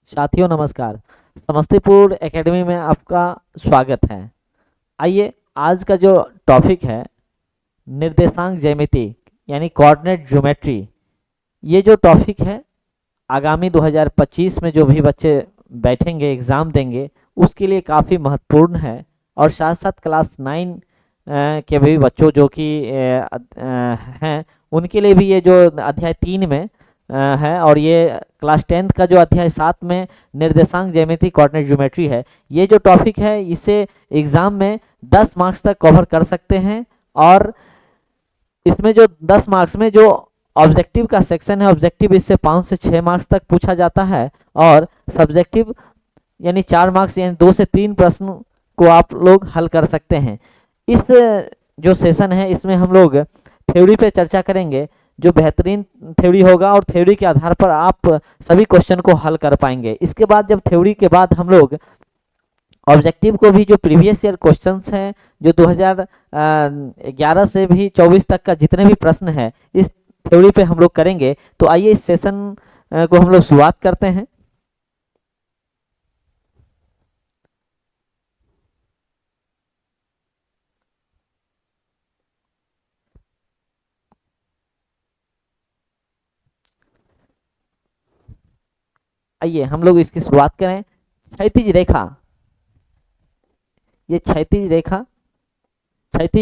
साथियों नमस्कार। समस्तीपुर एकेडमी में आपका स्वागत है। आइए, आज का जो टॉपिक है निर्देशांक ज्यामिति यानी कोऑर्डिनेट ज्योमेट्री। ये जो टॉपिक है आगामी 2025 में जो भी बच्चे बैठेंगे एग्ज़ाम देंगे उसके लिए काफ़ी महत्वपूर्ण है। और साथ साथ क्लास 9 के भी बच्चों जो कि हैं उनके लिए भी ये जो अध्याय 3 में है, और ये क्लास 10th का जो अध्याय 7 में निर्देशांक ज्यामिति कोऑर्डिनेट ज्योमेट्री है, ये जो टॉपिक है इसे एग्ज़ाम में 10 मार्क्स तक कवर कर सकते हैं। और इसमें जो 10 मार्क्स में जो ऑब्जेक्टिव का सेक्शन है, ऑब्जेक्टिव इससे 5 से 6 मार्क्स तक पूछा जाता है। और सब्जेक्टिव यानी 4 मार्क्स यानी 2 से 3 प्रश्न को आप लोग हल कर सकते हैं। इस जो सेशन है इसमें हम लोग थ्योरी पे चर्चा करेंगे, जो बेहतरीन थ्योरी होगा और थ्योरी के आधार पर आप सभी क्वेश्चन को हल कर पाएंगे। इसके बाद जब थ्योरी के बाद हम लोग ऑब्जेक्टिव को भी जो प्रीवियस ईयर क्वेश्चंस हैं, जो 2011 से भी 24 तक का जितने भी प्रश्न हैं इस थ्योरी पे हम लोग करेंगे। तो आइए इस सेशन को हम लोग शुरुआत करते हैं। आइए हम लोग इसकी शुरुआत करें। क्षैतिज रेखा, ये क्षैतिज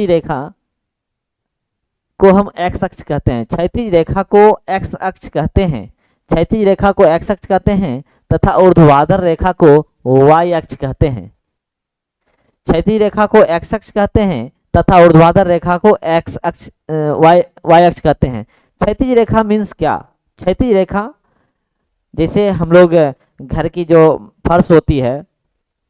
रेखा को हम एक्स अक्ष कहते हैं। क्षैतिज रेखा को एक्स अक्ष कहते हैं। क्षैतिज रेखा को एक्स अक्ष कहते हैं तथा ऊर्ध्वाधर रेखा को वाई अक्ष कहते हैं। क्षैतिज रेखा को एक्स अक्ष कहते हैं तथा ऊर्ध्वाधर रेखा को एक्स अक्ष वाई वाई अक्ष कहते हैं। क्षैतिज रेखा मीन्स क्या? क्षैतिज रेखा जैसे हम लोग घर की जो फर्श होती है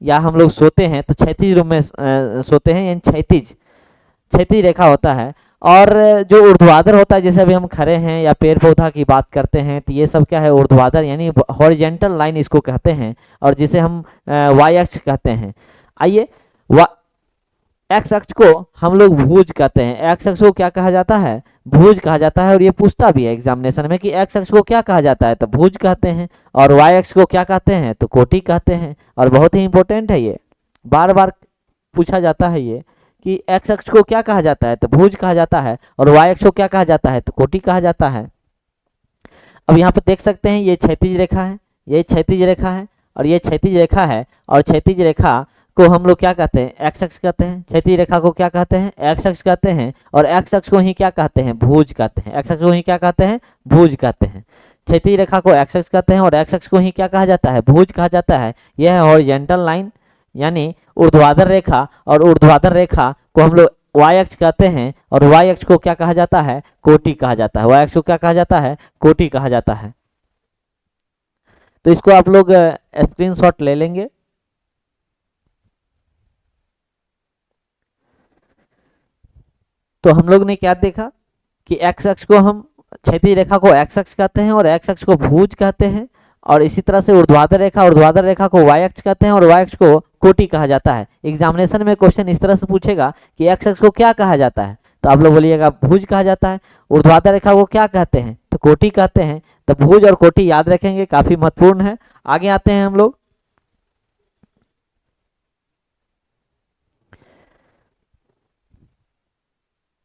या हम लोग सोते हैं तो क्षैतिज रूप में सोते हैं, यानी क्षैतिज क्षैतिज रेखा होता है। और जो ऊर्ध्वाधर होता है, जैसे अभी हम खड़े हैं या पेड़ पौधा की बात करते हैं तो ये सब क्या है? ऊर्ध्वाधर यानी हॉरिजेंटल लाइन इसको कहते हैं, और जिसे हम वाई अक्ष कहते हैं। आइए, एक्स अक्ष को हम लोग भुज कहते हैं। एक्स अक्ष को क्या कहा जाता है? भुज कहा जाता है। और ये पूछता भी है एग्जामिनेशन में कि एक्स अक्ष को क्या कहा जाता है, तो भुज कहते हैं। और वाई अक्ष को क्या कहते हैं, तो कोटि कहते हैं। और बहुत ही इंपॉर्टेंट है, ये बार बार पूछा जाता है ये कि एक्स अक्ष को क्या कहा जाता है, तो भुज कहा जाता है। और वाई अक्ष को क्या कहा जाता है, तो कोटि कहा जाता है। अब यहाँ पे देख सकते हैं ये क्षैतिज रेखा है, ये क्षैतिज रेखा है और ये क्षैतिज रेखा है। और क्षैतिज रेखा को हम लोग क्या कहते हैं? एक्स अक्ष कहते हैं। क्षैतिज रेखा को क्या कहते हैं? एक्स अक्ष कहते हैं। और एक्स अक्ष को ही क्या कहते हैं? भुज कहते हैं। एक्स अक्ष को ही क्या कहते हैं? भुज कहते हैं। क्षैतिज रेखा को एक्स अक्ष कहते हैं और एक्स अक्ष को ही क्या कहा जाता है? भुज कहा जाता है। यह है हॉरिजेंटल लाइन यानी ऊर्ध्वाधर रेखा। और ऊर्ध्वाधर रेखा को हम लोग वाई अक्ष कहते हैं। और वाई अक्ष को क्या कहा जाता है? कोटि कहा जाता है। वाई अक्ष को क्या कहा जाता है? कोटि कहा जाता है। तो इसको आप लोग स्क्रीनशॉट ले लेंगे। तो हम लोग ने क्या देखा कि एक्स अक्ष को हम क्षैतिज रेखा को एक्स अक्ष कहते हैं और एक्स अक्ष को भुज कहते हैं। और इसी तरह से ऊर्ध्वाधर रेखा को वाई अक्ष कहते हैं और वाई अक्ष को कोटि कहा जाता है। एग्जामिनेशन में क्वेश्चन इस तरह से पूछेगा कि एक्स अक्ष को क्या कहा जाता है, तो आप लोग बोलिएगा भुज कहा जाता है। ऊर्ध्वाधर रेखा को क्या कहते हैं, तो कोटि कहते हैं। तो भुज और कोटि याद रखेंगे, काफी महत्वपूर्ण है। आगे आते हैं हम लोग।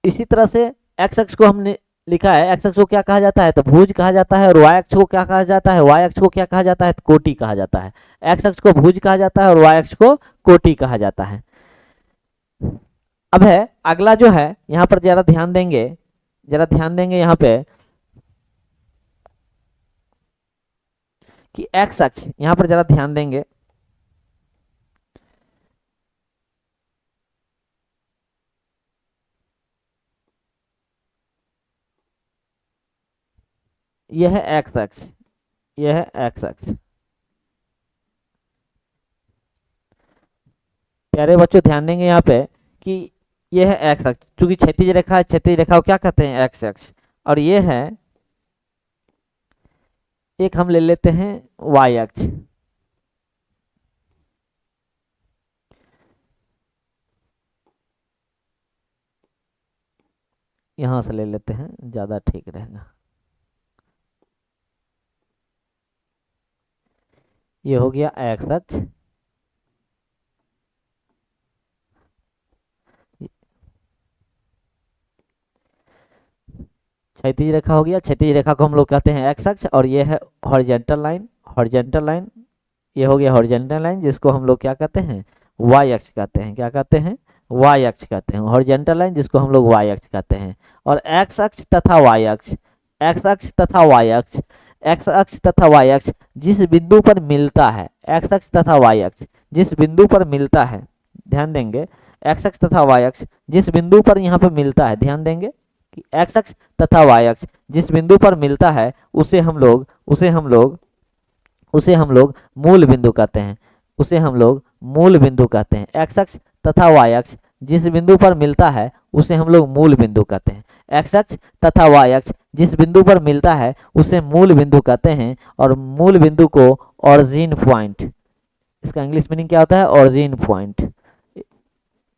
इसी तरह से एक्स अक्ष को हमने लिखा है, एक्स अक्ष को क्या कहा जाता है, तो भुज कहा जाता है। और वाई अक्ष को क्या कहा जाता है? वाई अक्ष को क्या कहा जाता है, तो कोटि कहा जाता है। एक्स अक्ष को भुज कहा जाता है और वाई अक्ष को कोटि कहा जाता है। अब है अगला जो है, यहाँ पर जरा ध्यान देंगे यहाँ पे कि एक्स अक्ष, यहाँ पर जरा ध्यान देंगे। यह है एक्स अक्ष, यह है एक्स अक्ष। प्यारे बच्चों ध्यान देंगे यहाँ पे कि यह है एक्स अक्ष, चूंकि क्षैतिज रेखा है, क्षैतिज रेखा को क्या कहते हैं? एक्स अक्ष। और ये है, एक हम ले लेते हैं वाई अक्ष। यहाँ से ले लेते हैं, ज़्यादा ठीक रहेगा। ये हो गया एक्स अक्ष, क्षैतिज रेखा हो गया। क्षैतिज रेखा को हम लोग कहते हैं एक्स अक्ष, और ये है हॉरिजेंटल लाइन, हॉरिजेंटल लाइन, ये हो गया हॉरिजेंटल लाइन जिसको हम लोग क्या कहते हैं, वाई अक्ष कहते हैं। क्या कहते हैं, वाई अक्ष कहते हैं। हॉरिजेंटल लाइन जिसको हम लोग वाई अक्ष कहते हैं। और एक्स अक्ष तथा वाई अक्ष, एक्स अक्ष तथा वाई अक्ष, एक्स अक्ष तथा वाई अक्ष जिस बिंदु पर मिलता है, एक्स अक्ष तथा वाई अक्ष जिस बिंदु पर मिलता है, ध्यान देंगे, एक्स अक्ष तथा वाई अक्ष जिस बिंदु पर यहाँ पे मिलता है, ध्यान देंगे कि एक्स अक्ष तथा वाई अक्ष जिस बिंदु पर मिलता है उसे हम लोग मूल बिंदु कहते हैं, उसे हम लोग मूल बिंदु कहते हैं। एक्स अक्ष तथा वाई अक्ष जिस बिंदु पर मिलता है उसे हम लोग मूल बिंदु कहते हैं। एक्स अक्ष तथा वाई अक्ष जिस बिंदु पर मिलता है उसे मूल बिंदु कहते हैं। और मूल बिंदु को ऑरिजिन पॉइंट, इसका इंग्लिश मीनिंग क्या होता है, ऑरिजिन पॉइंट।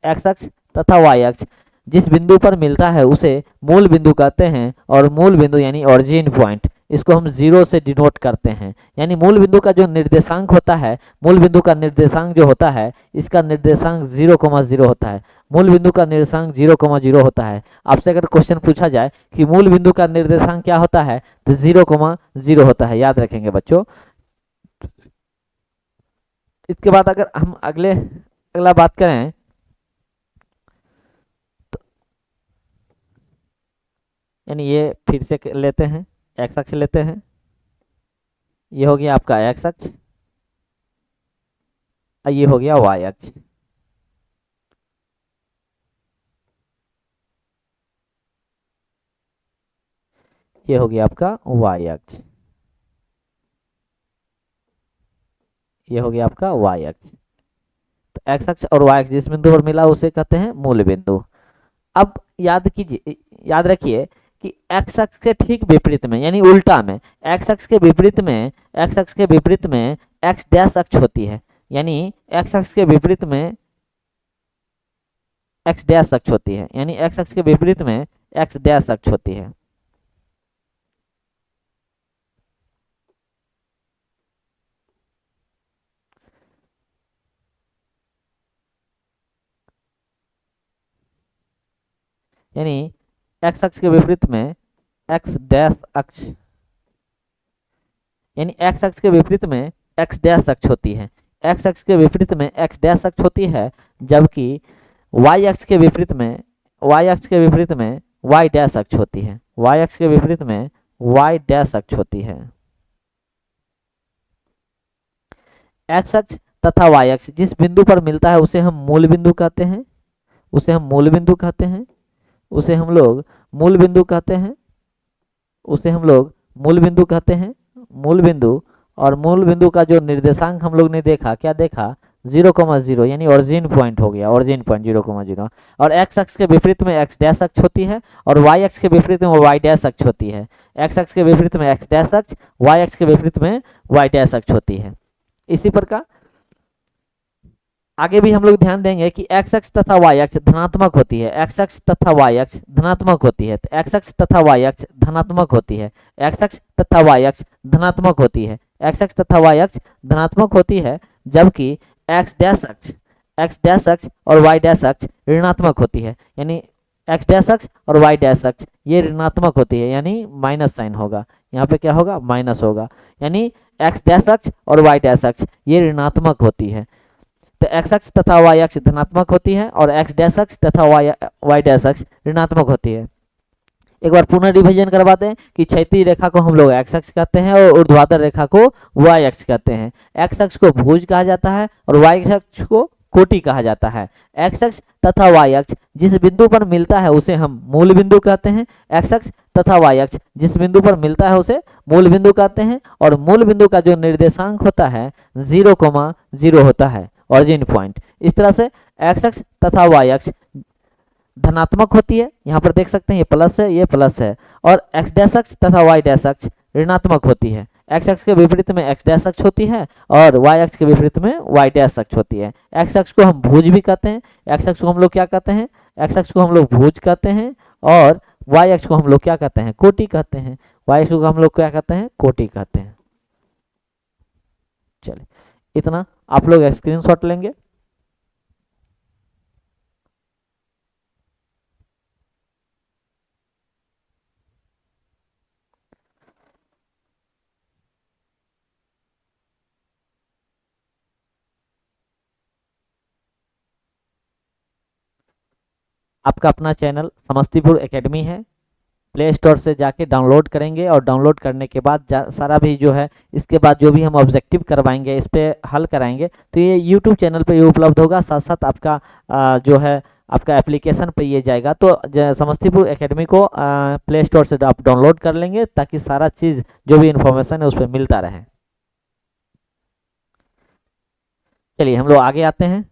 एक्स अक्ष तथा वाई अक्ष जिस बिंदु पर मिलता है उसे मूल बिंदु कहते हैं। और मूल बिंदु यानी ऑरिजिन पॉइंट, इसको हम 0 से डिनोट करते हैं। यानी मूल बिंदु का जो निर्देशांक होता है, मूल बिंदु का निर्देशांक जो होता है, इसका निर्देशांक 0,0 होता है। मूल बिंदु का निर्देशांक 0,0 होता है। आपसे अगर क्वेश्चन पूछा जाए कि मूल बिंदु का निर्देशांक क्या होता है, तो 0,0 होता है, याद रखेंगे बच्चों। इसके बाद अगर हम अगला बात करें, यानी ये फिर से लेते हैं, एक्स अक्ष लेते हैं, ये हो गया आपका एक्स अक्ष, ये हो गया वाई अक्ष। ये हो गया आपका वाई अक्ष, ये हो गया आपका वाई अक्ष। तो एक्स अक्ष और वाई अक्ष जिस बिंदु पर मिला उसे कहते हैं मूल बिंदु। अब याद कीजिए, याद रखिए कि एक्स अक्ष के ठीक विपरीत में यानी उल्टा में, एक्स अक्ष के विपरीत में, एक्स अक्ष के विपरीत में एक्स डैश अक्ष होती है। यानी एक्स अक्ष के विपरीत में एक्स डैश अक्ष होती है, यानी एक्स अक्ष के विपरीत में एक्स डैश अक्ष होती है। यानी एक्स अक्ष के विपरीत में एक्स डैश अक्ष, यानी एक्स अक्ष के विपरीत में एक्स डैश अक्ष होती है। एक्स अक्ष के विपरीत में एक्स डैश अक्ष होती है, जबकि वाई अक्ष के विपरीत में, वाई अक्ष के विपरीत में वाई डैश अक्ष होती है। वाई अक्ष के विपरीत में वाई डैश अक्ष होती है। एक्स अक्ष तथा वाई अक्ष जिस बिंदु पर मिलता है उसे हम मूल बिंदु कहते हैं, उसे हम मूल बिंदु कहते हैं, उसे हम लोग मूल बिंदु कहते हैं, उसे हम लोग मूल बिंदु कहते हैं। मूल बिंदु, और मूल बिंदु का जो निर्देशांक हम लोग ने देखा, क्या देखा, 0,0 यानी ऑरिजिन पॉइंट हो गया, ऑरिजिन पॉइंट 0,0। और एक्स अक्ष के विपरीत में एक्स डैश अक्ष होती है, और वाई अक्ष के विपरीत में वाई डैश अक्ष होती है। एक्स अक्ष के विपरीत में एक्स डैश अक्ष, वाई अक्ष के विपरीत में वाई डैश अक्ष होती है। इसी प्रकार आगे भी हम लोग ध्यान देंगे कि एक्स अक्ष तथा वाई अक्ष धनात्मक होती है। एक्स अक्ष तथा वाई अक्ष धनात्मक होती है, तो एक्स अक्ष तथा वाई अक्ष धनात्मक होती है। एक्स अक्ष तथा वाई अक्ष धनात्मक होती है, एक्स अक्ष तथा वाई अक्ष धनात्मक होती है, जबकि एक्स डैश अक्ष और वाई डैश अक्ष ऋणात्मक होती है। यानी एक्स डैश अक्ष और वाई डैश अक्ष ये ऋणात्मक होती है, यानी माइनस साइन होगा, यहाँ पे क्या होगा, माइनस होगा। यानी एक्स डैश अक्ष और वाई डैश अक्ष ये ऋणात्मक होती है। तो एक्स अक्ष तथा वाई अक्ष धनात्मक होती है, और एक्स डैश अक्ष तथा वाई डैश अक्ष ऋणात्मक होती है। एक बार पुनः रिवीजन करवा दें कि क्षैतिज रेखा को हम लोग एक्स अक्ष कहते हैं और ऊर्ध्वाधर रेखा को वाई अक्ष कहते हैं। एक्स अक्ष को भुज कहा जाता है और वाई अक्ष को कोटि कहा जाता है। एक्स अक्ष तथा वाई अक्ष जिस बिंदु पर मिलता है उसे हम मूल बिंदु कहते हैं। एक्स अक्ष तथा वाई अक्ष जिस बिंदु पर मिलता है उसे मूल बिंदु कहते हैं, और मूल बिंदु का जो निर्देशांक होता है 0,0 होता है, ऑरिजिन पॉइंट। इस तरह से एक्स अक्ष तथा वाई अक्ष धनात्मक होती है, यहाँ पर देख सकते हैं ये प्लस है, ये प्लस है, और एक्स डैश अक्ष तथा वाई डैश अक्ष ऋणात्मक होती है। एक्स अक्ष के विपरीत में एक्स डैश अक्ष होती है, और वाई अक्ष के विपरीत में वाई डैश अक्ष होती है। एक्स अक्ष को हम भुज भी कहते हैं, एक्स अक्ष को हम लोग क्या कहते हैं, एक्स अक्ष को हम लोग भुज कहते हैं, और वाई अक्ष को हम लोग क्या कहते हैं, कोटि कहते हैं। वाई अक्ष को हम लोग क्या कहते हैं, कोटि कहते हैं। चलिए इतना आप लोग स्क्रीनशॉट लेंगे। आपका अपना चैनल समस्तीपुर एकेडमी है, प्ले स्टोर से जाके डाउनलोड करेंगे और डाउनलोड करने के बाद सारा भी जो है इसके बाद जो भी हम ऑब्जेक्टिव करवाएंगे इस पे हल कराएंगे तो ये यूट्यूब चैनल पे ये उपलब्ध होगा। साथ साथ आपका जो है आपका एप्लीकेशन पे ये जाएगा। तो समस्तीपुर एकेडमी को प्ले स्टोर से आप डाउनलोड कर लेंगे ताकि सारा चीज़ जो भी इंफॉर्मेशन है उस पर मिलता रहे। चलिए हम लोग आगे आते हैं।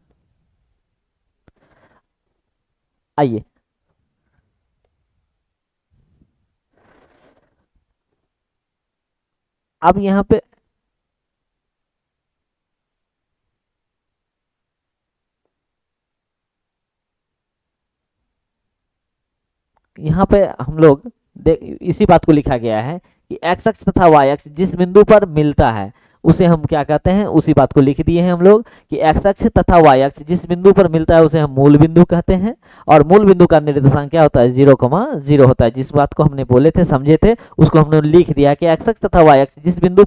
आइए, अब यहाँ पे हम लोग देख इसी बात को लिखा गया है कि एक्स अक्ष तथा वाई अक्ष जिस बिंदु पर मिलता है उसे हम क्या कहते हैं, उसी बात को लिख दिए हैं हम लोग कि एक्स अक्ष तथा वाई अक्ष जिस बिंदु पर मिलता है उसे हम मूल बिंदु कहते हैं। और मूल बिंदु का निर्देशांक क्या होता है, 0,0 होता है। जिस बात को हमने बोले थे समझे थे उसको हमने लिख दिया कि एक्स अक्ष तथा वाई अक्ष जिस बिंदु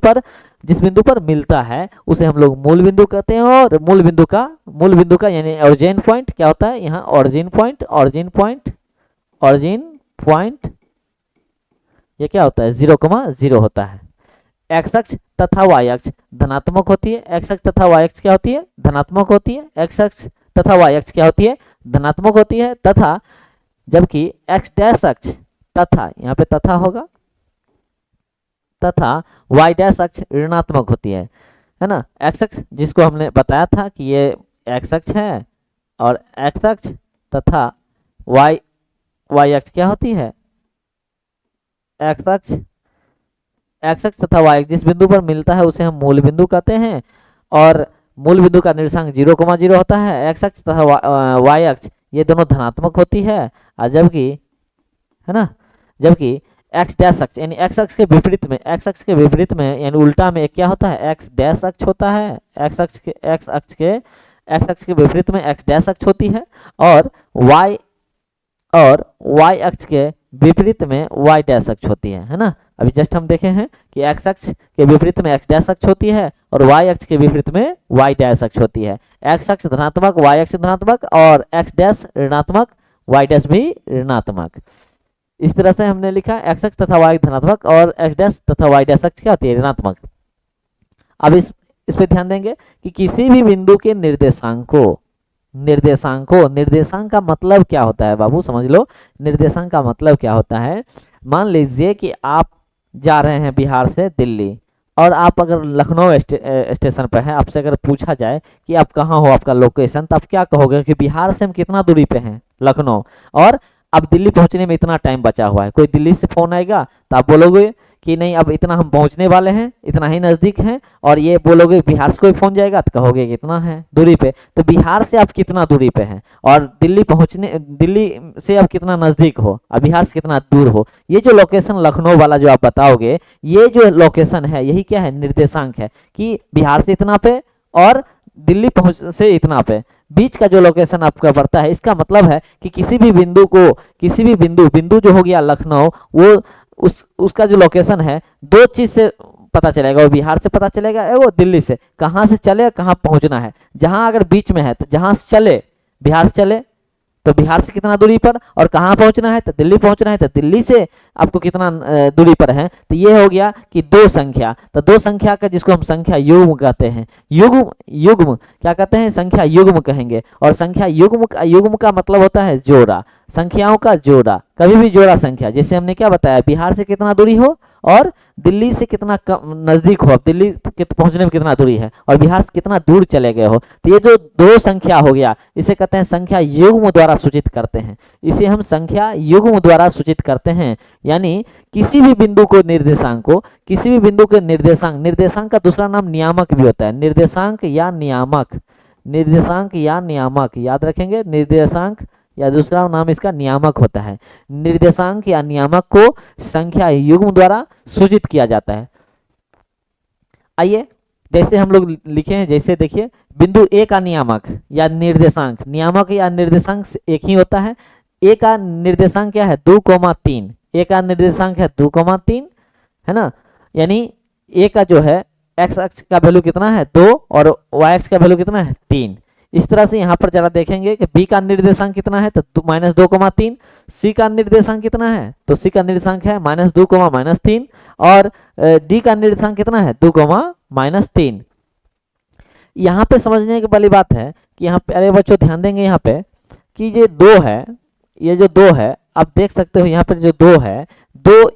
पर मिलता है उसे हम लोग मूल बिंदु कहते हैं। और मूल बिंदु का यानी ऑरिजिन पॉइंट क्या होता है, यहाँ ऑरिजिन पॉइंट ये क्या होता है, 0,0 होता है। एक्स अक्ष तथा वाई अक्ष धनात्मक होती है। एक्स अक्ष तथा वाई अक्ष क्या होती है, धनात्मक होती है। एक्स अक्ष तथा वाई अक्ष क्या होती है, धनात्मक होती है। तथा जबकि एक्स डैश अक्ष तथा यहाँ पे तथा होगा तथा वाई डैश अक्ष ऋणात्मक होती है ना। एक्स अक्ष जिसको हमने बताया था कि ये एक्स अक्ष है और एक्स अक्ष तथा वाई अक्ष क्या होती है, एक्स अक्ष तथा वाई जिस बिंदु पर मिलता है उसे हम मूल बिंदु कहते हैं। और मूल बिंदु का निर्देशांक 0,0 होता है। एक्स अक्ष तथा वाई अक्ष ये दोनों धनात्मक होती है। और जबकि है ना, जबकि एक्स डैश अक्ष यानी एक्स अक्ष के विपरीत में यानी उल्टा में क्या होता है, एक्स डैश अक्ष होता है। एक्स अक्ष के विपरीत में एक्स डैश अक्ष होती है। और वाई अक्ष के विपरीत में वाई डैश अक्ष होती है ना। अभी जस्ट हम देखे हैं कि एक्स अक्ष के विपरीत में एक्स डैश अक्ष होती है और वाई अक्ष के विपरीत में वाई डैश अक्ष होती है। एक्स अक्ष धनात्मक, वाई अक्ष धनात्मक और एक्स डैश ऋणात्मक, वाई डैश भी ऋणात्मक। इस तरह से हमने लिखा एक्स अक्ष तथा वाई धनात्मक और एक्स डैश तथा वाई डैश अक्ष क्या होती है, ऋणात्मक। अब इस पे ध्यान देंगे कि किसी भी बिंदु के निर्देशांक का मतलब क्या होता है बाबू, समझ लो। निर्देशांक का मतलब क्या होता है, मान लीजिए कि आप जा रहे हैं बिहार से दिल्ली और आप अगर लखनऊ स्टेशन पर हैं, आपसे अगर पूछा जाए कि आप कहाँ हो, आपका लोकेशन, तो आप क्या कहोगे कि बिहार से हम कितना दूरी पे हैं, लखनऊ, और अब दिल्ली पहुंचने में इतना टाइम बचा हुआ है। कोई दिल्ली से फोन आएगा तो आप बोलोगे कि नहीं अब इतना हम पहुंचने वाले हैं, इतना ही नज़दीक हैं। और ये बोलोगे बिहार से कोई फोन जाएगा तो कहोगे कितना है दूरी पे। तो बिहार से आप कितना दूरी पे हैं और दिल्ली से आप कितना नज़दीक हो और बिहार से कितना दूर हो, ये जो लोकेशन लखनऊ वाला जो आप बताओगे, ये जो लोकेशन है यही क्या है, निर्देशांक है कि बिहार से इतना पे और दिल्ली पहुंच से इतना पे बीच का जो लोकेशन आपका पड़ता है। इसका मतलब है कि किसी भी बिंदु जो हो गया लखनऊ, वो उसका जो लोकेशन है दो चीज से पता चलेगा, वो बिहार से पता चलेगा, वो दिल्ली से, कहाँ से चले कहाँ पहुंचना है। जहां अगर बीच में है तो जहां से चले बिहार से चले तो बिहार से कितना दूरी पर, और कहाँ पहुंचना है तो दिल्ली पहुंचना है तो दिल्ली से आपको कितना दूरी पर है। तो ये हो गया कि दो संख्या, तो दो संख्या का जिसको हम संख्या युग्म कहते हैं, युग्म क्या कहते हैं, संख्या युग्म कहेंगे। और संख्या युग्म का मतलब होता है जोड़ा, संख्याओं का जोड़ा। कभी भी जोड़ा संख्या, जैसे हमने क्या बताया, बिहार से कितना दूरी हो और दिल्ली से कितना नजदीक हो, दिल्ली पहुंचने में कितना दूरी है और बिहार से कितना दूर चले गए हो, तो ये जो दो संख्या हो गया इसे कहते हैं संख्या युग्म द्वारा सूचित करते हैं। इसे हम संख्या युग्म द्वारा सूचित करते हैं। यानी किसी भी बिंदु को निर्देशांक का दूसरा नाम नियामक भी होता है, निर्देशांक या नियामक याद रखेंगे। निर्देशांक या दूसरा नाम इसका नियामक होता है। निर्देशांक या नियामक को संख्या युग्म द्वारा सूचित किया जाता है। आइए जैसे हम लोग लिखे हैं, जैसे देखिए बिंदु ए का नियामक या निर्देशांक, नियामक या निर्देशांक एक ही होता है। ए का निर्देशांक क्या है 2,3, ए का निर्देशांक है 2,3, है ना। यानी ए का जो है एक्स अक्ष का वैल्यू कितना है 2 और वाई अक्ष का वैल्यू कितना है 3। इस तरह से यहाँ पर जरा देखेंगे कि बी का निर्देशांक कितना है तो -2,3, सी का निर्देशांक कितना है तो सी का निर्देशांक है -2,-3 और डी का निर्देशांक कितना है 2,-3। यहाँ पे समझने की वाली बात है कि यहाँ पे अरे बच्चों ध्यान देंगे यहाँ पे कि ये 2 है, ये जो 2 है आप देख सकते हो यहाँ पर जो 2 है, 2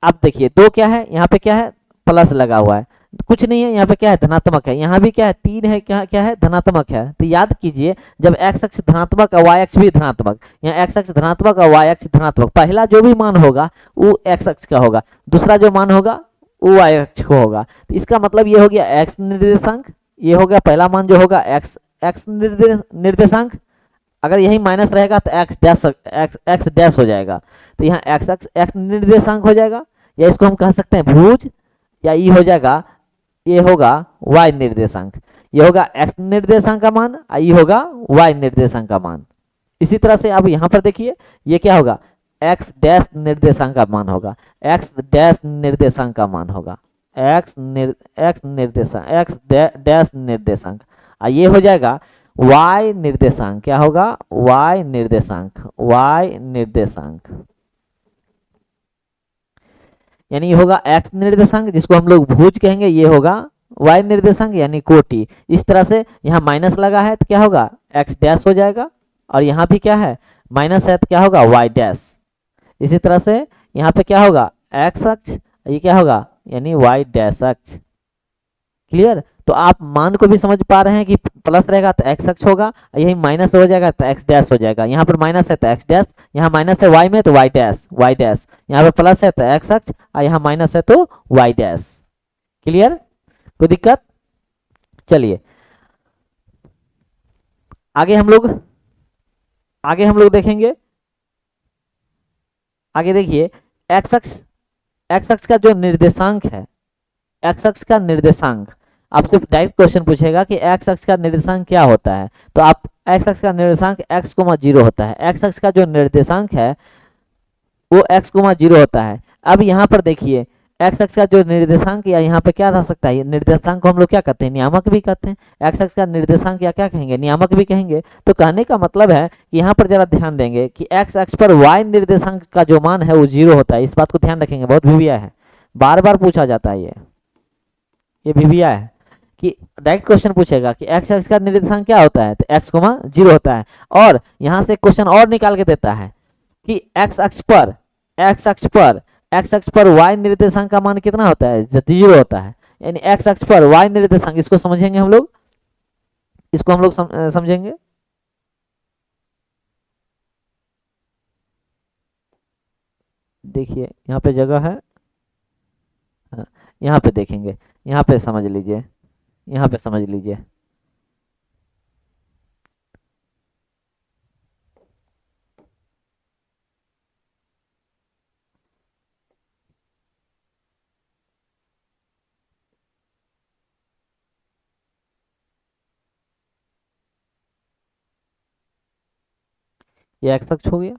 आप देखिए 2 क्या है, यहाँ पे क्या है प्लस लगा हुआ है, कुछ नहीं है, यहाँ पे क्या है धनात्मक है, यहाँ भी क्या है 3 है, क्या क्या है धनात्मक है। तो याद कीजिए जब एक्स अक्ष धनात्मक और वाई अक्ष भी धनात्मक, यहाँ एक्स अक्ष धनात्मक और वाई अक्ष धनात्मक, पहला जो भी मान होगा वो एक्स अक्ष का होगा, दूसरा जो मान होगा वो वाई अक्ष को होगा। तो इसका मतलब ये हो गया एक्स निर्देशांक, ये हो गया पहला मान जो होगा एक्स एक्स निर्देशांक, अगर यही माइनस रहेगा तो एक्स डैश हो जाएगा, तो यहाँ एक्स एक्स निर्देशांक हो जाएगा, या इसको हम कह सकते हैं भुज, या ये हो जाएगा, ये होगा y निर्देशांक, ये होगा x निर्देशांक का मान, ये होगा y निर्देशांक का मान। इसी तरह से अब यहाँ पर देखिए ये क्या होगा x डैश निर्देशांक का मान होगा, x डैश निर्देशांक का मान होगा, x डैश निर्देशांक, ये हो जाएगा y निर्देशांक, क्या होगा y निर्देशांक, y निर्देशांक यानी ये होगा x निर्देशांक जिसको हम लोग भुज कहेंगे, ये होगा y निर्देशांक यानी कोटि। इस तरह से यहाँ माइनस लगा है तो क्या होगा x डैश हो जाएगा, और यहाँ भी क्या है माइनस है तो क्या होगा y डैश। इसी तरह से यहाँ पे क्या होगा x अक्ष, ये क्या होगा यानी y डैश अक्ष। क्लियर। तो आप मान को भी समझ पा रहे हैं कि प्लस रहेगा तो x अक्ष होगा, यही माइनस हो जाएगा तो x डैश हो जाएगा, यहाँ पर माइनस है तो x डैश, यहाँ माइनस है y में तो y डैश, y डैश, यहाँ पर प्लस है तो x अक्ष और यहाँ माइनस है तो y डैश। क्लियर, कोई दिक्कत। चलिए आगे हम लोग देखेंगे। आगे देखिए x अक्ष का जो निर्देशांक है, x अक्ष का निर्देशांक, आपसे डायरेक्ट क्वेश्चन पूछेगा कि x अक्ष का निर्देशांक क्या होता है, तो आप x अक्ष का निर्देशांक x,0 होता है, x अक्ष का जो निर्देशांक है वो x,0 होता है। अब यहाँ पर देखिए x अक्ष का जो निर्देशांक या यहाँ पे क्या रह सकता है, निर्देशांक को हम लोग क्या कहते हैं नियामक भी कहते हैं, x अक्ष का निर्देशांक या क्या कहेंगे नियामक भी कहेंगे। तो कहने का मतलब है कि यहाँ पर जरा ध्यान देंगे कि x अक्ष पर y निर्देशांक का जो मान है वो 0 होता है, इस बात को ध्यान रखेंगे, बहुत भिविया है, बार बार पूछा जाता है ये भिविया है कि डायरेक्ट क्वेश्चन पूछेगा कि x अक्ष का निर्देशांक क्या होता है, तो x,0 होता है। और यहाँ से क्वेश्चन और निकाल के देता है कि x अक्ष पर y निर्देशांक का मान कितना होता है 0 होता है, यानी x अक्ष पर y निर्देशांक, इसको समझेंगे हम लोग, इसको हम लोग समझेंगे। देखिए यहाँ पे जगह है, यहाँ पे देखेंगे, यहाँ पे समझ लीजिए, यहाँ पे समझ लीजिए। ये x अक्ष हो गया,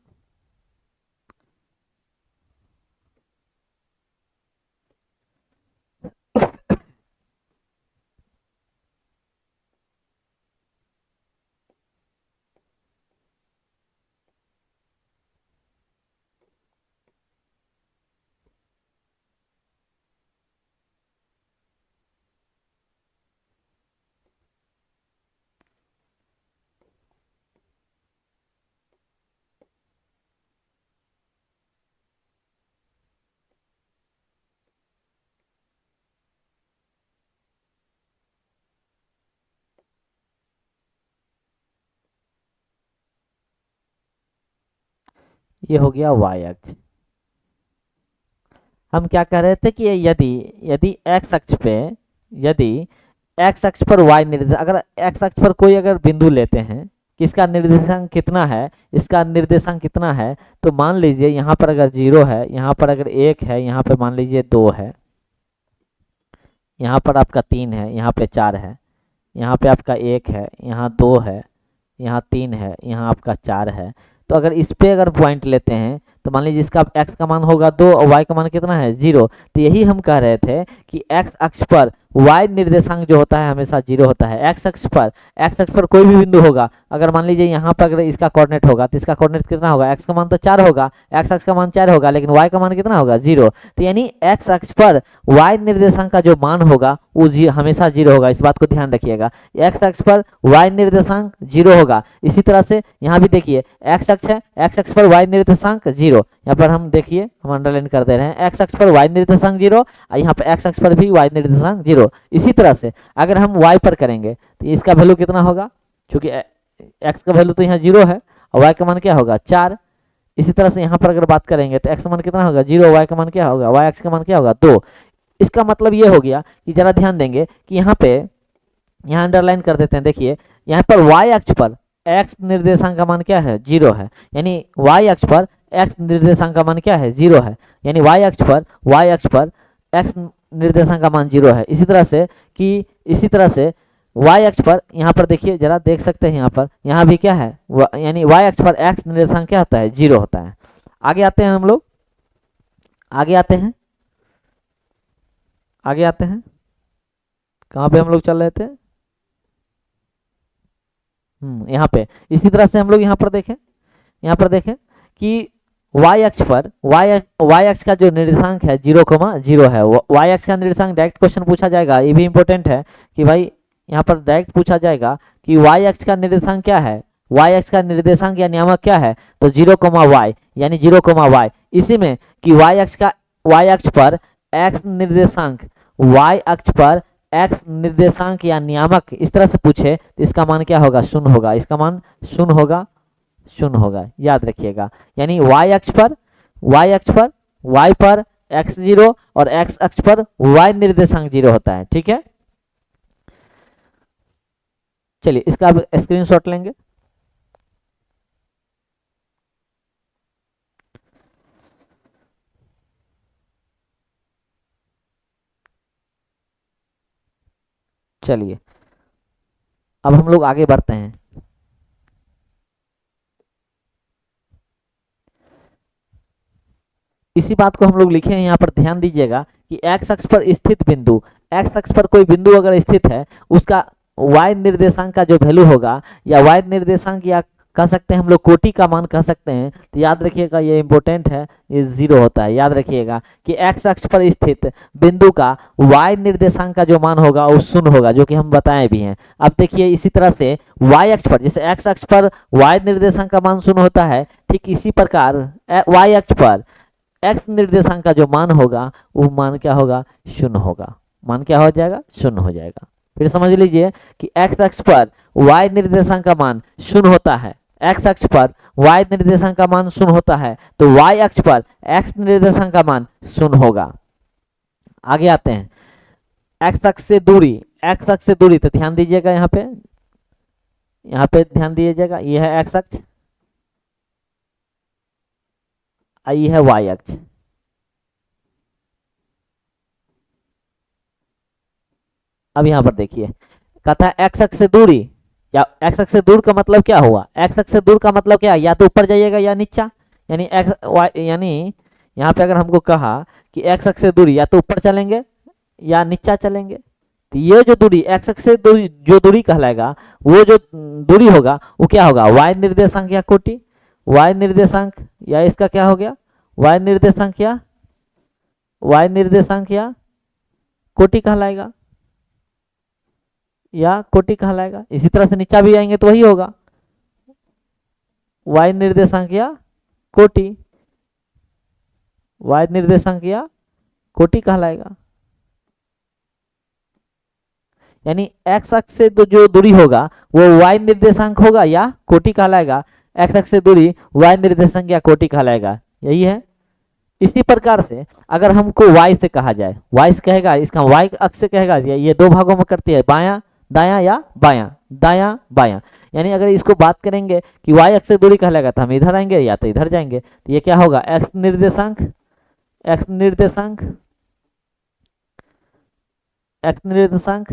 ये हो गया y अक्ष। हम क्या कह रहे थे कि यदि यदि x अक्ष पे, यदि x अक्ष पर y निर्देशांक, अगर x अक्ष पर कोई अगर बिंदु लेते हैं कि इसका निर्देशांक कितना है, इसका निर्देशांक कितना है, तो मान लीजिए यहाँ पर अगर 0 है, यहाँ पर अगर 1 है, यहाँ पर मान लीजिए 2 है, यहाँ पर आपका 3 है, यहाँ पे 4 है, यहाँ पे आपका 1 है, यहाँ 2 है, यहाँ 3 है, यहाँ आपका 4 है। तो अगर इस पे अगर पॉइंट लेते हैं तो मान लीजिए इसका x का मान होगा 2 और y का मान कितना है 0। तो यही हम कह रहे थे कि x अक्ष पर y निर्देशांक जो होता है हमेशा 0 होता है। x अक्ष पर कोई भी बिंदु होगा, अगर मान लीजिए यहाँ पर अगर इसका कोऑर्डिनेट होगा तो इसका कोऑर्डिनेट कितना होगा, x का मान तो 4 होगा, x अक्ष का मान 4 होगा, लेकिन y का मान कितना होगा 0। तो यानी x अक्ष पर y निर्देशांक का जो मान होगा वो हमेशा 0 होगा। इस बात को ध्यान रखिएगा, x अक्ष पर y निर्देशांक 0 होगा। इसी तरह से यहाँ भी देखिए x अक्ष है, x अक्ष पर y निर्देशांक 0, यहाँ पर हम देखिए हम अंडरलाइन कर दे रहे हैं, x अक्ष पर y निर्देशांक 0 और यहाँ पर x अक्ष पर भी y निर्देशांक 0। इसी तरह से अगर हम y पर करेंगे तो इसका वैल्यू कितना होगा, क्योंकि x का वैल्यू तो यहाँ 0 है और y का मान क्या होगा 4। इसी तरह से यहाँ पर अगर बात करेंगे तो x का मान कितना होगा 0, y का मान क्या होगा, y अक्ष का मान क्या होगा 2। इसका मतलब ये हो गया कि जरा ध्यान देंगे कि यहाँ पे यहाँ अंडरलाइन कर देते हैं, देखिए यहाँ पर y अक्ष पर x निर्देशांक का मान क्या है 0 है, यानी y अक्ष पर x निर्देशांक का मान क्या है 0 है, यानी y अक्ष पर x निर्देशांक का मान 0 है। इसी तरह से y अक्ष पर यहाँ पर देखिए जरा देख सकते हैं, यहाँ भी क्या है यानी y अक्ष पर x निर्देशांक क्या होता है 0 होता है। आगे आते हैं हम लोग, आगे आते हैं कहाँ पे हम लोग चल रहे थे, यहाँ पे। इसी तरह से हम लोग यहाँ पर देखें कि y अक्ष पर y अक्ष का जो निर्देशांक है 0,0 है। y अक्ष का निर्देशांक डायरेक्ट क्वेश्चन पूछा जाएगा, ये भी इंपॉर्टेंट है कि भाई यहाँ पर डायरेक्ट पूछा जाएगा कि y अक्ष का निर्देशांक क्या है, y अक्ष का निर्देशांक या नियामक क्या है, तो 0,y यानी 0,y। इसी में कि y अक्ष पर x निर्देशांक, y अक्ष पर x निर्देशांक या नियामक इस तरह से पूछे तो इसका मान क्या होगा 0 होगा, इसका मान 0 होगा, याद रखिएगा। यानी y अक्ष पर y पर x 0 और x अक्ष पर y निर्देशांक 0 होता है, ठीक है। चलिए इसका अब स्क्रीनशॉट लेंगे। चलिए अब हम लोग आगे बढ़ते हैं। इसी बात को हम लोग लिखे हैं, यहाँ पर ध्यान दीजिएगा कि x अक्ष पर स्थित बिंदु, x अक्ष पर कोई बिंदु अगर स्थित है उसका y निर्देशांक का जो वैल्यू होगा या y निर्देशांक या कह सकते हैं हम लोग कोटि का मान कह सकते हैं, तो याद रखिएगा ये इंपॉर्टेंट है, ये 0 होता है। याद रखिएगा कि x अक्ष पर स्थित बिंदु का y निर्देशांक का जो मान होगा वो 0 होगा, जो कि हम बताए भी हैं। अब देखिए इसी तरह से y अक्ष पर, जैसे x अक्ष पर y निर्देशांक का मान 0 होता है, ठीक इसी प्रकार y अक्ष पर x निर्देशांक का जो मान होगा वो मान क्या होगा 0 होगा, मान क्या हो जाएगा 0 हो जाएगा। फिर समझ लीजिए कि x अक्ष पर y निर्देशांक का मान 0 होता है, x अक्ष पर y निर्देशांक का मान 0 होता है, तो y अक्ष पर x निर्देशांक का मान 0 होगा। आगे आते हैं, x अक्ष से दूरी, तो ध्यान दीजिएगा यहाँ पे ध्यान दीजिएगा, ये है x अक्ष, ये है y अक्ष। अब यहाँ पर देखिए कहता है x अक्ष से दूरी, या x अक्ष से दूर का मतलब क्या हुआ, x अक्ष से दूर का मतलब क्या है, या तो ऊपर जाइएगा या नीचा, यानी यानी यहाँ पे अगर हमको कहा कि x अक्ष से दूरी या तो ऊपर चलेंगे या नीचा चलेंगे, तो ये जो दूरी x अक्ष से दूरी जो दूरी कहलाएगा, वो जो दूरी होगा वो क्या होगा y निर्देशांक या कोटि, y निर्देशांक या इसका क्या हो गया y निर्देशांक या कोटि कहलाएगा या कोटि कहलाएगा। इसी तरह से नीचा भी आएंगे तो वही होगा y निर्देशांक या कोटि, y निर्देशांक या कोटि कहलाएगा। यानी x अक्ष से जो दूरी होगा वो y निर्देशांक होगा या कोटि कहलाएगा, x अक्ष से दूरी y निर्देशांक या कोटि कहलाएगा, यही है। इसी प्रकार से अगर हमको y से कहा जाए, y से कहेगा, इसका y अक्ष से कहेगा, ये दो भागों में करती है, बायां दायां या बायां, दायां बायां। यानी अगर इसको बात करेंगे कि y अक्ष से दूरी कहलाएगा तो हम इधर आएंगे या तो इधर जाएंगे, तो ये क्या होगा x निर्देशांक एक्स निर्देशांक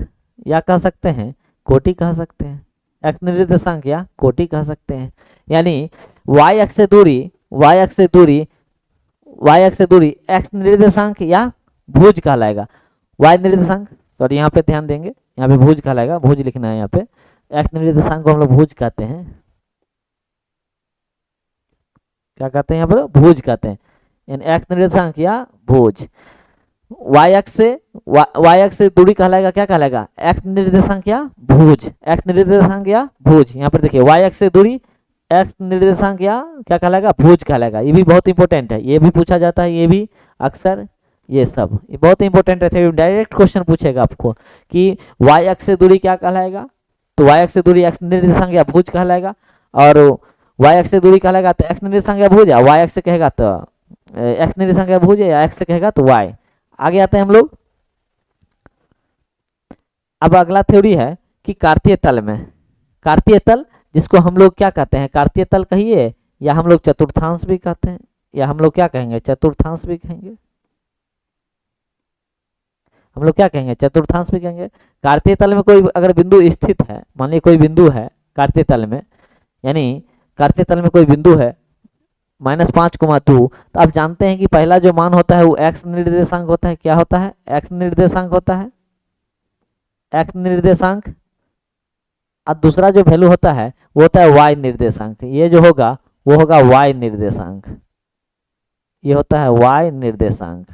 या कह सकते हैं कोटि कह सकते हैं, एक्स निर्देशांक या कोटि कह सकते हैं। यानी वाई अक्ष से दूरी, वाई अक्ष से दूरी, वाई अक्ष से दूरी एक्स निर्देशांक या भुज कहलाएगा। वाई निर्देशांक, सॉरी यहाँ पे ध्यान देंगे, यहाँ पे भुज कहलाएगा, भुज लिखना है यहाँ पे। एक्स निर्देशांक को हम लोग भुज कहते हैं, क्या कहते हैं यहाँ पर, भुज कहते हैं। यानी एक्स निर्देशांक या भुज। वाई अक्ष से, वाई अक्ष से दूरी कहलाएगा, क्या कहलाएगा, एक्स निर्देशांक या भुज, एक्स निर्देशांक या भुज। यहाँ पर देखिए वाई अक्ष से दूरी एक्स निर्देशांक या क्या कहलाएगा, भुज कहलाएगा। ये भी बहुत इंपॉर्टेंट है, ये भी पूछा जाता है, ये भी अक्सर, ये सब ये बहुत इंपॉर्टेंट है। डायरेक्ट क्वेश्चन पूछेगा आपको कि वाई अक्ष से दूरी क्या कहलाएगा, तो वाई अक्ष से दूरी एक्स निर्देशांक या भुज कहलाएगा। और वाई अक्ष से दूरी कहलाएगा तो एक्स निर्देशांक या भुज, वाई अक्ष से कहेगा तो एक्स निर्देशांक या भुज, या एक्स से कहेगा तो वाई। आगे आते हैं हम लोग। अब अगला थ्योरी है कि कार्तीय तल में, कार्तीय तल जिसको हम लोग क्या कहते हैं, कार्तीय तल कहिए, या हम लोग चतुर्थांश भी कहते हैं, या हम लोग क्या कहेंगे, चतुर्थांश भी कहेंगे, हम लोग क्या कहेंगे, चतुर्थांश भी कहेंगे। कार्तीय तल में कोई अगर बिंदु स्थित है, मान लीजिए कोई बिंदु है कार्तीय तल में, यानी कार्तीय तल में कोई बिंदु है -5, 2, तो आप जानते हैं कि पहला जो मान होता है वो एक्स निर्देशांक होता है। क्या होता है, एक्स निर्देशांक होता है, एक्स निर्देशांक। और दूसरा जो वैल्यू होता है वो होता है वाई निर्देशांक। ये जो होगा वो होगा वाई निर्देशांक, ये होता है वाई निर्देशांक।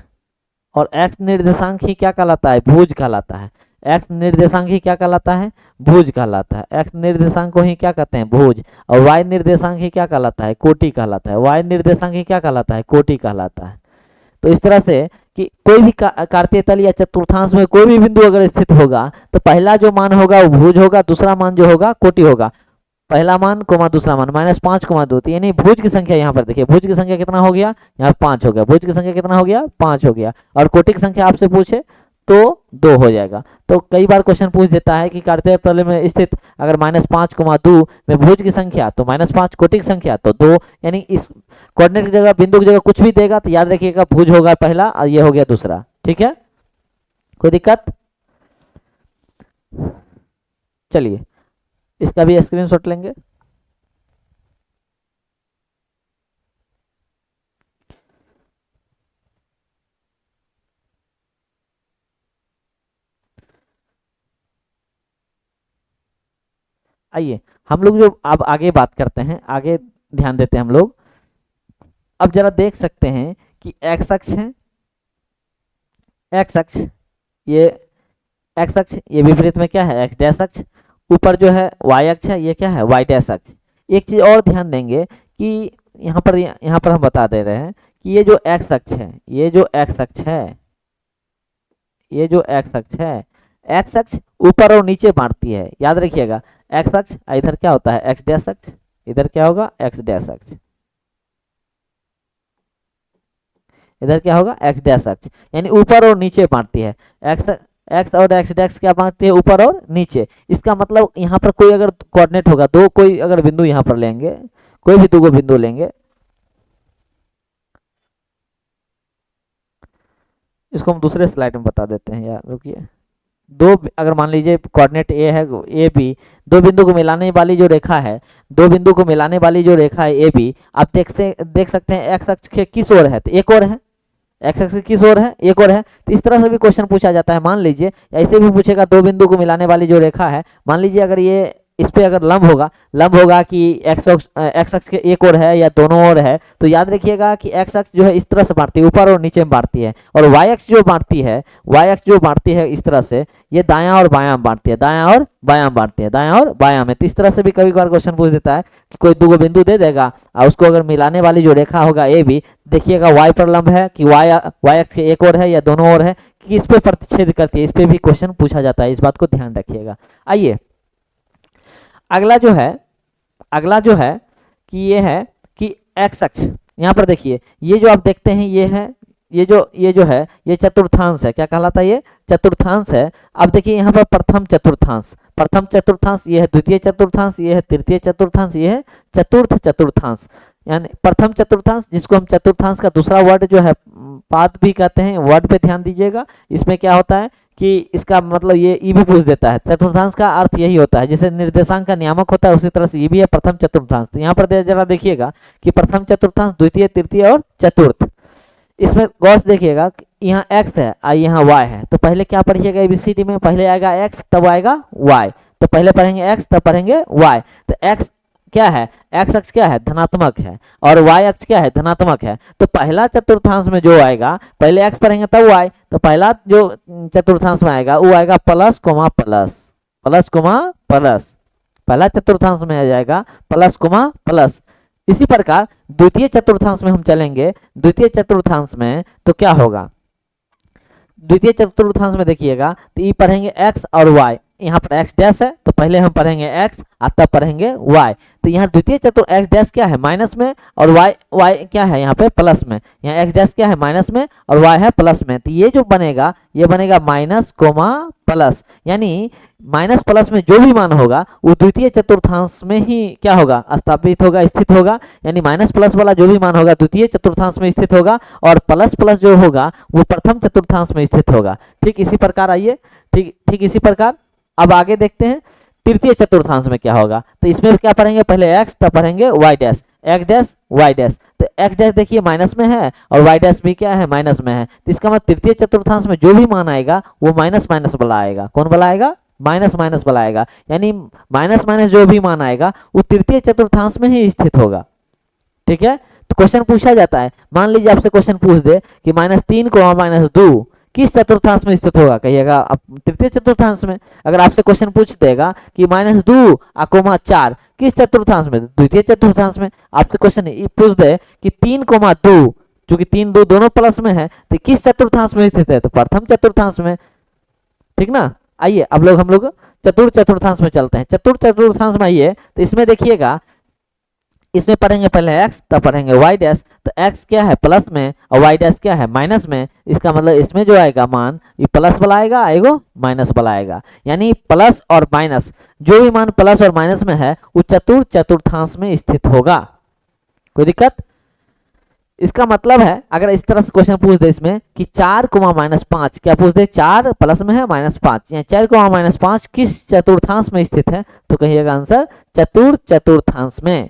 और एक्स निर्देशांक ही क्या कहलाता है, भुज कहलाता है। एक्स निर्देशांक ही क्या कहलाता है, भुज कहलाता है। एक्स निर्देशांक को ही क्या कहते हैं, भुज। और वाई निर्देशांक ही क्या कहलाता है, कोटि कहलाता है। वाई निर्देशांक ही क्या कहलाता है, कोटि कहलाता है। तो इस तरह से कि कोई भी कार्तीय तल या चतुर्थांश में कोई भी बिंदु अगर स्थित होगा तो पहला जो मान होगा वो भुज होगा, दूसरा मान जो होगा कोटि होगा। पहला मान कोमा दूसरा मान -5, 2, तो यानी भुज की संख्या यहाँ पर देखिए, भुज की संख्या कितना हो गया, यहाँ 5 हो गया। भुज की संख्या कितना हो गया, 5 हो गया। और कोटि की संख्या आपसे पूछे तो 2 हो जाएगा। तो कई बार क्वेश्चन पूछ देता है कि कार्तीय तल में स्थित अगर -5, 2 में भुज की संख्या तो -5, कोटि की संख्या तो 2, यानी इस कोऑर्डिनेट की जगह, बिंदु की जगह कुछ भी देगा तो याद रखिएगा भुज होगा पहला और ये हो गया दूसरा। ठीक है, कोई दिक्कत। चलिए इसका भी स्क्रीनशॉट लेंगे। आइए हम लोग जो अब आगे बात करते हैं, आगे ध्यान देते हैं हम लोग। अब जरा देख सकते हैं कि एक्स अक्ष है, एक्स अक्ष, ये एक्स अक्ष, ये विपरीत में क्या है, एक्स डैश अक्ष। ऊपर जो है वाई अक्ष है, ये क्या है, वाई डैश अक्ष। एक चीज और ध्यान देंगे कि यहाँ पर हम बता दे रहे हैं कि ये जो एक्स अक्ष है, ये जो एक्स अक्ष है, ये जो एक्स अक्ष है, एक्स अक्ष ऊपर और नीचे बांटती है। याद रखिएगा एक्स अक्ष, इधर क्या होता है एक्स डैश अक्ष, इधर क्या होगा एक्स डैश अक्ष, इधर क्या होगा एक्स डैश अक्ष, यानी ऊपर और नीचे बांटती है। एक्स एक्स और एक्स डैश क्या बांटती है, ऊपर और नीचे। इसका मतलब यहाँ पर कोई अगर कोऑर्डिनेट होगा, दो कोई अगर बिंदु यहाँ पर लेंगे, कोई भी दो बिंदु लेंगे, इसको हम दूसरे स्लाइड में बता देते हैं यार, रुकिए। दो अगर मान लीजिए कोऑर्डिनेट ए है, ए बी, दो बिंदु को मिलाने वाली जो रेखा है, दो बिंदु को मिलाने वाली जो रेखा है ए बी, आप देख सकते हैं एक्स अक्ष के किस ओर है, तो एक और है, एक्स अक्ष किस ओर है, एक और है। तो इस तरह से भी क्वेश्चन पूछा जाता है। मान लीजिए ऐसे भी पूछेगा, दो बिंदु को मिलाने वाली जो रेखा है, मान लीजिए अगर ये इस पे अगर लंब होगा कि एक्स अक्ष के एक ओर है या दोनों ओर है, तो याद रखिएगा कि एक्स अक्ष जो है इस तरह से बांटती है, ऊपर और नीचे में बांटती है। और वाई अक्ष जो बांटती है, वाई अक्ष जो बांटती है इस तरह से, ये दायां और बायां बांटती है, दायां और बायां बांटती है, दायां और बायां में। तो इस तरह से भी कभी बार क्वेश्चन पूछ देता है कि कोई दो बिंदु दे देगा और उसको अगर मिलाने वाली जो रेखा होगा ए बी, देखिएगा वाई पर लंब है कि वाई अक्ष के एक ओर है या दोनों ओर है, कि इस पे प्रतिच्छेद करती है। इस पे भी क्वेश्चन पूछा जाता है, इस बात को ध्यान रखिएगा। आइए अगला जो है कि ये है कि एक्स अक्ष, यहाँ पर देखिए ये जो आप देखते हैं ये है, ये जो है ये चतुर्थांश है। क्या कहलाता है, ये चतुर्थांश है। अब देखिए यहाँ पर प्रथम चतुर्थांश, ये है द्वितीय चतुर्थांश, ये है तृतीय चतुर्थांश, ये है चतुर्थ चतुर्थांश। यानी प्रथम चतुर्थांश, जिसको हम चतुर्थांश का दूसरा वर्ड जो है पाद भी कहते हैं, वर्ड पे ध्यान दीजिएगा। इसमें क्या होता है कि इसका मतलब ये ई भी पूछ देता है। चतुर्थांश का अर्थ यही होता है, जैसे निर्देशांक का नियामक होता है उसी तरह से ये भी है प्रथम चतुर्थांश। तो यहाँ पर जरा देखिएगा कि प्रथम चतुर्थांश, द्वितीय, तृतीय और चतुर्थ। इसमें गौर से देखिएगा, यहाँ x है और यहाँ y है, तो पहले क्या पढ़िएगा एबीसीडी में, पहले आएगा x तब आएगा y। तो पहले पढ़ेंगे x तब पढ़ेंगे y। तो x क्या है, x अक्ष क्या है, धनात्मक है, और y अक्ष क्या है, धनात्मक है। तो पहला चतुर्थांश में जो आएगा, पहले x पढ़ेंगे तब y, तो पहला जो चतुर्थांश में आएगा वो आएगा plus coma plus, plus coma plus. पहला चतुर्थांश में आ जाएगा प्लस कोमा प्लस। इसी प्रकार द्वितीय चतुर्थांश में हम चलेंगे। द्वितीय चतुर्थांश में तो क्या होगा, द्वितीय चतुर्थांश में देखिएगा तो ये पढ़ेंगे x और y, यहाँ पर x डैश है तो पहले हम पढ़ेंगे x और तब पढ़ेंगे y। तो यहाँ द्वितीय चतुर्थ x डैश क्या है, माइनस में, और y क्या है यहाँ पे प्लस में। यहाँ x डैश क्या है, माइनस में, और y है प्लस में। तो ये जो बनेगा ये बनेगा माइनस कोमा प्लस, यानी माइनस प्लस में जो भी मान होगा वो द्वितीय चतुर्थांश में ही क्या होगा, स्थापित होगा, स्थित होगा। यानी माइनस प्लस वाला जो भी मान होगा द्वितीय चतुर्थांश में स्थित होगा, और प्लस प्लस जो होगा वो प्रथम चतुर्थांश में स्थित होगा। ठीक इसी प्रकार आइए, ठीक इसी प्रकार अब आगे देखते हैं तृतीय चतुर्थांश में क्या होगा। तो इसमें क्या पढ़ेंगे, पहले x तब पढ़ेंगे y dash, x dash y dash. तो x डैश देखिए माइनस में है और y डैश भी क्या है, माइनस में है। तो इसका मतलब तृतीय चतुर्थांश में जो भी मान आएगा वो माइनस माइनस वाला आएगा। कौन वाला आएगा, माइनस माइनस वाला आएगा। यानी माइनस माइनस जो भी मान आएगा वो तृतीय चतुर्थांश में ही स्थित होगा। ठीक है, तो क्वेश्चन पूछा जाता है, मान लीजिए आपसे क्वेश्चन पूछ दे कि -3 को -2 किस चतुर्थांश में स्थित होगा, कहिएगा अब तृतीय चतुर्थांश में। अगर आपसे क्वेश्चन पूछ देगा कि -2 4 किस चतुर्थांश में, द्वितीय चतुर्थांश में। आपसे क्वेश्चन पूछ दे कि 3,2, चूंकि 3 2 दोनों प्लस में है तो किस चतुर्थांश में स्थित है, तो प्रथम चतुर्थांश में। ठीक ना, आइए अब हम लोग चतुर्थ चतुर्थांश में चलते हैं। चतुर्थ चतुर्थांश में आइए तो इसमें देखिएगा, इसमें पढ़ेंगे पहले x तब पढ़ेंगे y डैश। तो x क्या है प्लस में और y डैश क्या है माइनस में। इसका मतलब इसमें जो आएगा मान ये प्लस वाला आएगा, आएगा माइनस वाला आएगा। यानी प्लस और माइनस जो भी मान प्लस और माइनस में है वो चतुर्थ चतुर्थांश में स्थित होगा। कोई दिक्कत, इसका मतलब है अगर इस तरह से क्वेश्चन पूछ दे इसमें कि 4 -5, क्या पूछ दे, 4 प्लस में है -5, या 4 -5 किस चतुर्थांश में स्थित है, तो कहिएगा आंसर चतुर्थ चतुर्थांश में।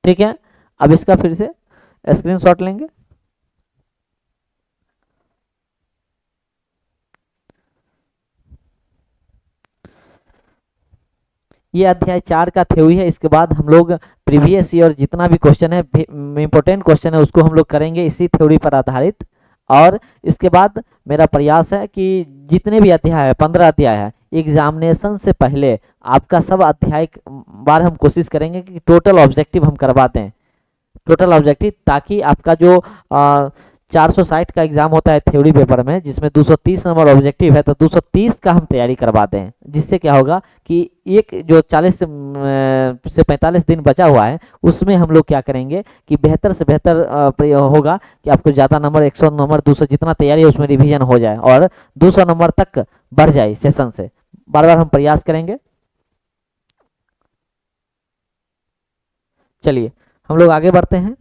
ठीक है, अब इसका फिर से स्क्रीनशॉट लेंगे। ये अध्याय 4 का थ्योरी है। इसके बाद हम लोग प्रीवियस ईयर जितना भी क्वेश्चन है, इंपॉर्टेंट क्वेश्चन है, उसको हम लोग करेंगे इसी थ्योरी पर आधारित। और इसके बाद मेरा प्रयास है कि जितने भी अध्याय है, 15 अध्याय है, एग्जामिनेशन से पहले आपका सब अध्याय बार हम कोशिश करेंगे कि टोटल ऑब्जेक्टिव हम करवाते हैं, टोटल ऑब्जेक्टिव, ताकि आपका जो 460 का एग्जाम होता है थ्योरी पेपर में, जिसमें 230 नंबर ऑब्जेक्टिव है, तो 230 का हम तैयारी करवाते हैं। जिससे क्या होगा कि एक जो 40 से 45 दिन बचा हुआ है उसमें हम लोग क्या करेंगे कि बेहतर से बेहतर होगा कि आपको ज़्यादा नंबर, 100 नंबर, 200 जितना तैयारी है उसमें रिवीजन हो जाए और 200 नंबर तक बढ़ जाए सेशन से। बार बार हम प्रयास करेंगे। चलिए हम लोग आगे बढ़ते हैं।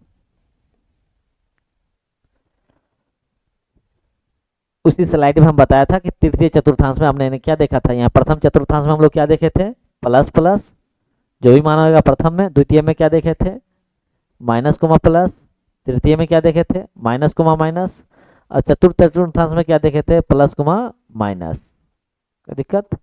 उसी स्लाइड में हम बताया था कि तृतीय चतुर्थांश में हमने क्या देखा था, यहाँ प्रथम चतुर्थांश में हम लोग क्या देखे थे, प्लस प्लस जो भी माना होगा प्रथम में। द्वितीय में क्या देखे थे, माइनस कोमा प्लस। तृतीय में क्या देखे थे, माइनस कोमा माइनस। और चतुर्थ चतुर्थांश में क्या देखे थे, प्लस कोमा माइनस। कोई दिक्कत,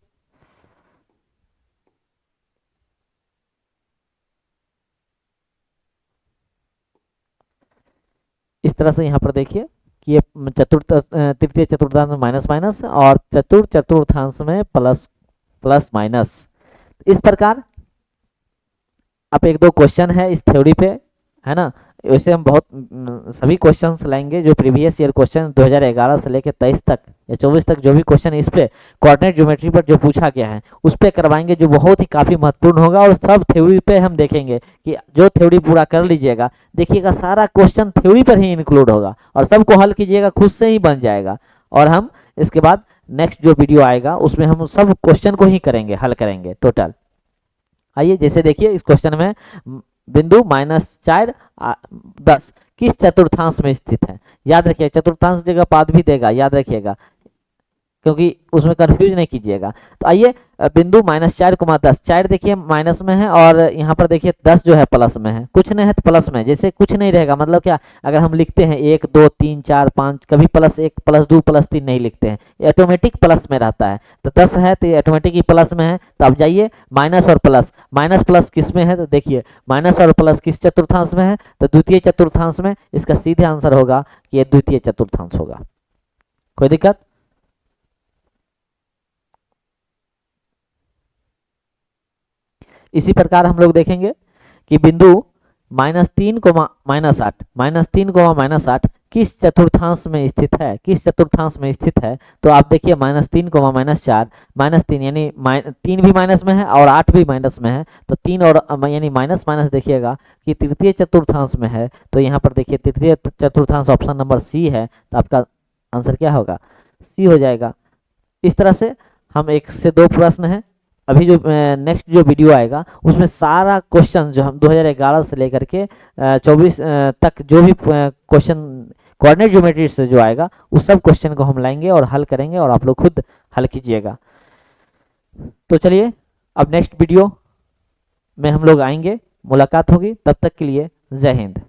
इस तरह से यहाँ पर देखिए कि ये चतुर्थ तृतीय चतुर्थांश में माइनस माइनस और चतुर्थ चतुर्थांश में प्लस प्लस माइनस। इस प्रकार अब एक दो क्वेश्चन है इस थ्योरी पे, है ना। वैसे हम बहुत सभी क्वेश्चंस लाएंगे जो प्रीवियस ईयर क्वेश्चन 2011 से लेकर 23 तक या 24 तक जो भी क्वेश्चन इस पे कोऑर्डिनेट ज्योमेट्री पर जो पूछा गया है उस पे करवाएंगे, जो बहुत ही काफ़ी महत्वपूर्ण होगा। और सब थ्योरी पे हम देखेंगे कि जो थ्योरी पूरा कर लीजिएगा, देखिएगा सारा क्वेश्चन थ्योरी पर ही इंक्लूड होगा और सबको हल कीजिएगा, खुद से ही बन जाएगा। और हम इसके बाद नेक्स्ट जो वीडियो आएगा उसमें हम सब क्वेश्चन को ही करेंगे, हल करेंगे टोटल। आइए जैसे देखिए इस क्वेश्चन में बिंदु -4 10 किस चतुर्थांश में स्थित है। याद रखिए चतुर्थांश जगह पाद भी देगा, याद रखिएगा। क्योंकि उसमें कंफ्यूज नहीं कीजिएगा। तो आइए बिंदु -4, 4 देखिए माइनस में है और यहाँ पर देखिए 10 जो है प्लस में है, कुछ नहीं है तो प्लस में, जैसे कुछ नहीं रहेगा मतलब क्या, अगर हम लिखते हैं 1 2 3 4 5 कभी +1 +2 +3 नहीं लिखते हैं, ये ऑटोमेटिक प्लस में रहता है। तो 10 है तो ये ऑटोमेटिक ही प्लस में है। तो अब जाइए माइनस और प्लस, माइनस प्लस किस में है तो देखिए माइनस और प्लस किस चतुर्थांश में है तो द्वितीय चतुर्थांश में। इसका सीधे आंसर होगा कि ये द्वितीय चतुर्थांश होगा। कोई दिक्कत? इसी प्रकार हम लोग देखेंगे कि बिंदु -3, -8, -3, -8 किस चतुर्थांश में स्थित है, किस चतुर्थांश में स्थित है। तो आप देखिए -3, -4, -3 यानी 3 भी माइनस में है और 8 भी माइनस में है। तो 3 और यानी माइनस माइनस देखिएगा कि तृतीय चतुर्थांश में है। तो यहाँ पर देखिए तृतीय चतुर्थांश ऑप्शन नंबर सी है। तो आपका आंसर क्या होगा? सी हो जाएगा। इस तरह से हम 1 से 2 प्रश्न है। अभी जो नेक्स्ट जो वीडियो आएगा उसमें सारा क्वेश्चन जो हम 2011 से लेकर के 24 तक जो भी क्वेश्चन कोऑर्डिनेट ज्योमेट्री से जो आएगा उस सब क्वेश्चन को हम लाएंगे और हल करेंगे और आप लोग खुद हल कीजिएगा। तो चलिए अब नेक्स्ट वीडियो में हम लोग आएंगे, मुलाकात होगी, तब तक के लिए जय हिंद।